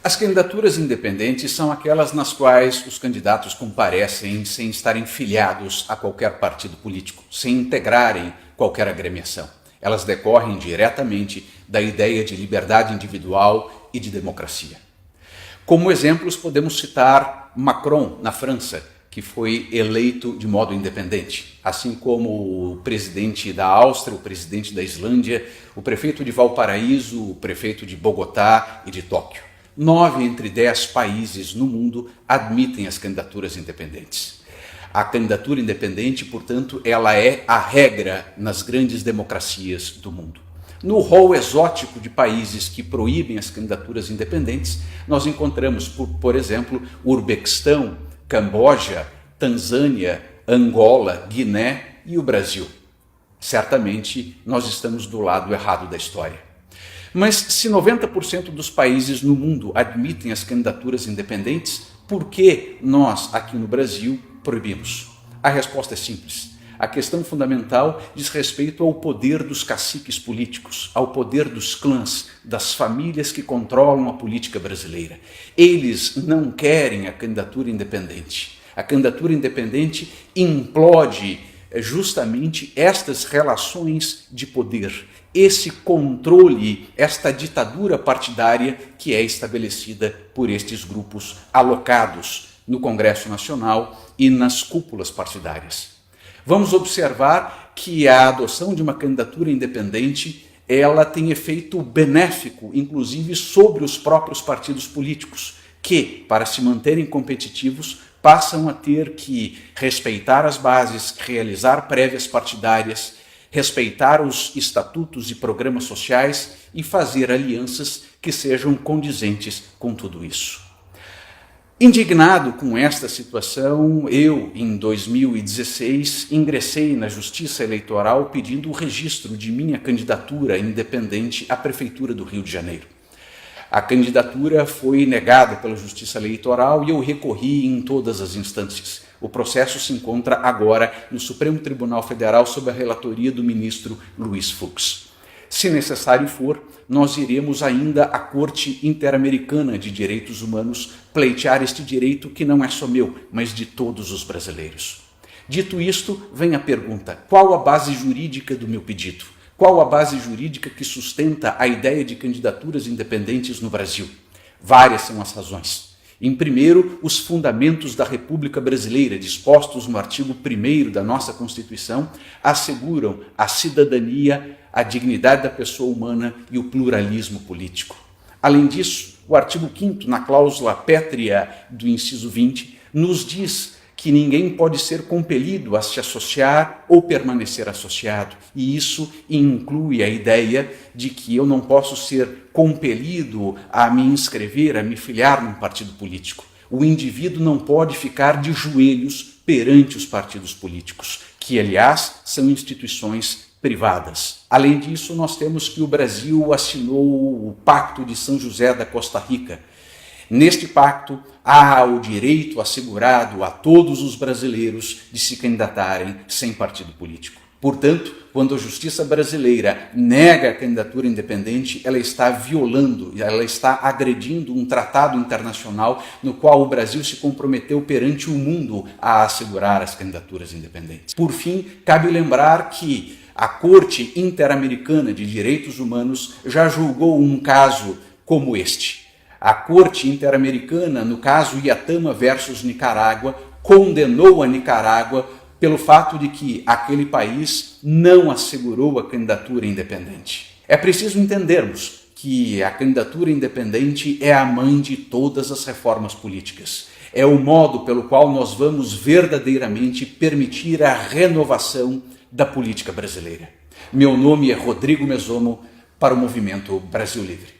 As candidaturas independentes são aquelas nas quais os candidatos comparecem sem estarem filiados a qualquer partido político, sem integrarem qualquer agremiação. Elas decorrem diretamente da ideia de liberdade individual e de democracia. Como exemplos, podemos citar Macron, na França, que foi eleito de modo independente, assim como o presidente da Áustria, o presidente da Islândia, o prefeito de Valparaíso, o prefeito de Bogotá e de Tóquio. 9 entre 10 países no mundo admitem as candidaturas independentes. A candidatura independente, portanto, ela é a regra nas grandes democracias do mundo. No rol exótico de países que proíbem as candidaturas independentes, nós encontramos, por exemplo, Uzbequistão, Camboja, Tanzânia, Angola, Guiné e o Brasil. Certamente nós estamos do lado errado da história. Mas se 90% dos países no mundo admitem as candidaturas independentes, por que nós, aqui no Brasil, proibimos? A resposta é simples. A questão fundamental diz respeito ao poder dos caciques políticos, ao poder dos clãs, das famílias que controlam a política brasileira. Eles não querem a candidatura independente. A candidatura independente implode justamente estas relações de poder, esse controle, esta ditadura partidária que é estabelecida por estes grupos alocados no Congresso Nacional e nas cúpulas partidárias. Vamos observar que a adoção de uma candidatura independente ela tem efeito benéfico, inclusive sobre os próprios partidos políticos, que, para se manterem competitivos, passam a ter que respeitar as bases, realizar prévias partidárias, respeitar os estatutos e programas sociais e fazer alianças que sejam condizentes com tudo isso. Indignado com esta situação, eu, em 2016, ingressei na Justiça Eleitoral pedindo o registro de minha candidatura independente à Prefeitura do Rio de Janeiro. A candidatura foi negada pela Justiça Eleitoral e eu recorri em todas as instâncias. O processo se encontra agora no Supremo Tribunal Federal sob a relatoria do ministro Luiz Fux. Se necessário for, nós iremos ainda à Corte Interamericana de Direitos Humanos pleitear este direito que não é só meu, mas de todos os brasileiros. Dito isto, vem a pergunta: qual a base jurídica do meu pedido? Qual a base jurídica que sustenta a ideia de candidaturas independentes no Brasil? Várias são as razões. Em primeiro, os fundamentos da República Brasileira, dispostos no artigo 1º da nossa Constituição, asseguram a cidadania, a dignidade da pessoa humana e o pluralismo político. Além disso, o artigo 5º, na cláusula pétrea do inciso 20, nos diz que ninguém pode ser compelido a se associar ou permanecer associado. E isso inclui a ideia de que eu não posso ser compelido a me inscrever, a me filiar num partido político. O indivíduo não pode ficar de joelhos perante os partidos políticos, que, aliás, são instituições privadas. Além disso, nós temos que o Brasil assinou o Pacto de São José da Costa Rica. Neste pacto, há o direito assegurado a todos os brasileiros de se candidatarem sem partido político. Portanto, quando a justiça brasileira nega a candidatura independente, ela está violando, ela está agredindo um tratado internacional no qual o Brasil se comprometeu perante o mundo a assegurar as candidaturas independentes. Por fim, cabe lembrar que a Corte Interamericana de Direitos Humanos já julgou um caso como este. A Corte Interamericana, no caso Iatama versus Nicarágua, condenou a Nicarágua pelo fato de que aquele país não assegurou a candidatura independente. É preciso entendermos que a candidatura independente é a mãe de todas as reformas políticas. É o modo pelo qual nós vamos verdadeiramente permitir a renovação da política brasileira. Meu nome é Rodrigo Mesomo, para o Movimento Brasil Livre.